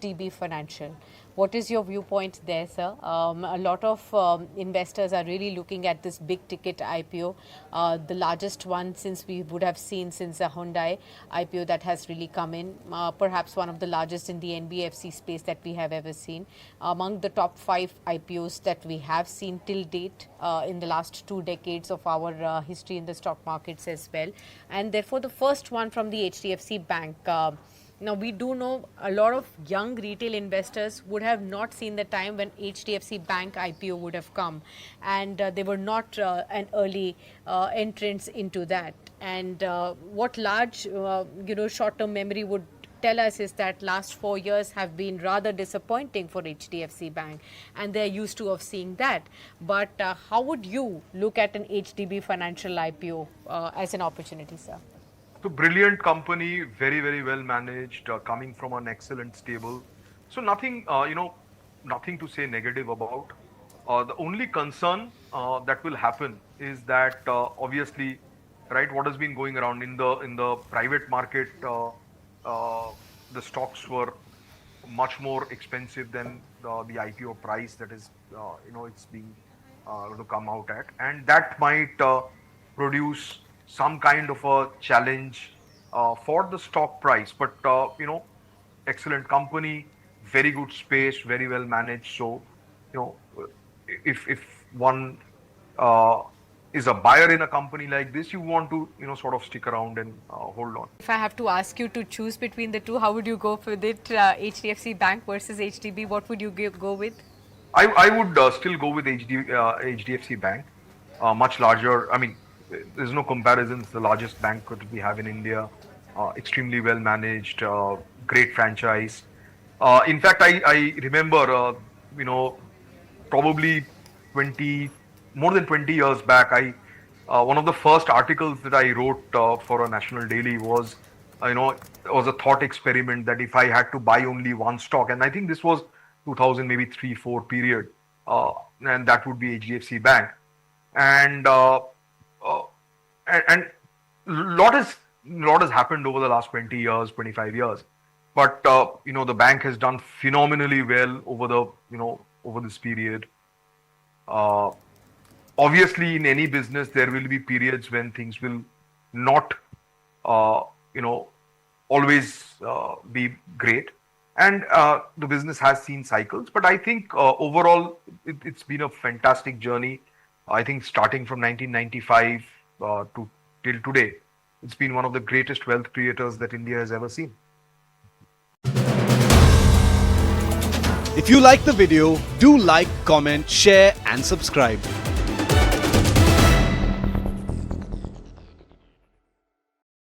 HDB Financial. What is your viewpoint there, sir? A lot of investors are really looking at this big ticket IPO, the largest one since we would have seen since the Hyundai IPO that has really come in, perhaps one of the largest in the NBFC space that we have ever seen. Among the top 5 IPOs that we have seen till date in the last 2 decades of our history in the stock markets as well. And therefore, the first one from the HDFC Bank. Now, we do know a lot of young retail investors would have not seen the time when HDFC Bank IPO would have come, and they were not an early entrance into that. And what large, short-term memory would tell us is that last 4 years have been rather disappointing for HDFC Bank, and they're used to of seeing that. But how would you look at an HDB Financial IPO as an opportunity, sir? So brilliant company, very, very well managed, coming from an excellent stable. So nothing, nothing to say negative about. The only concern that will happen is that obviously, right, what has been going around in the private market, the stocks were much more expensive than the IPO price that is, it's being going to come out at, and that might produce some kind of a challenge for the stock price. But excellent company, very good space, very well managed. So if one is a buyer in a company like this, you want to sort of stick around and hold on. If I have to ask you to choose between the two, how would you go with it? HDFC Bank versus HDB, what would you go with? I would still go with HDFC Bank, much larger. I mean, there's no comparison. It's the largest bank that we have in India, extremely well managed, great franchise. In fact, I remember, probably more than 20 years back, one of the first articles that I wrote for a national daily was, it was a thought experiment that if I had to buy only one stock, and I think this was 2000, maybe 3-4 period, and that would be HDFC Bank, and lot has happened over the last 20 years, 25 years. But the bank has done phenomenally well over this period. Obviously, in any business, there will be periods when things will not, always be great, and the business has seen cycles. But I think overall, it's been a fantastic journey. I think starting from 1995 to till today, it's been one of the greatest wealth creators that India has ever seen. If you like the video, do like, comment, share and subscribe.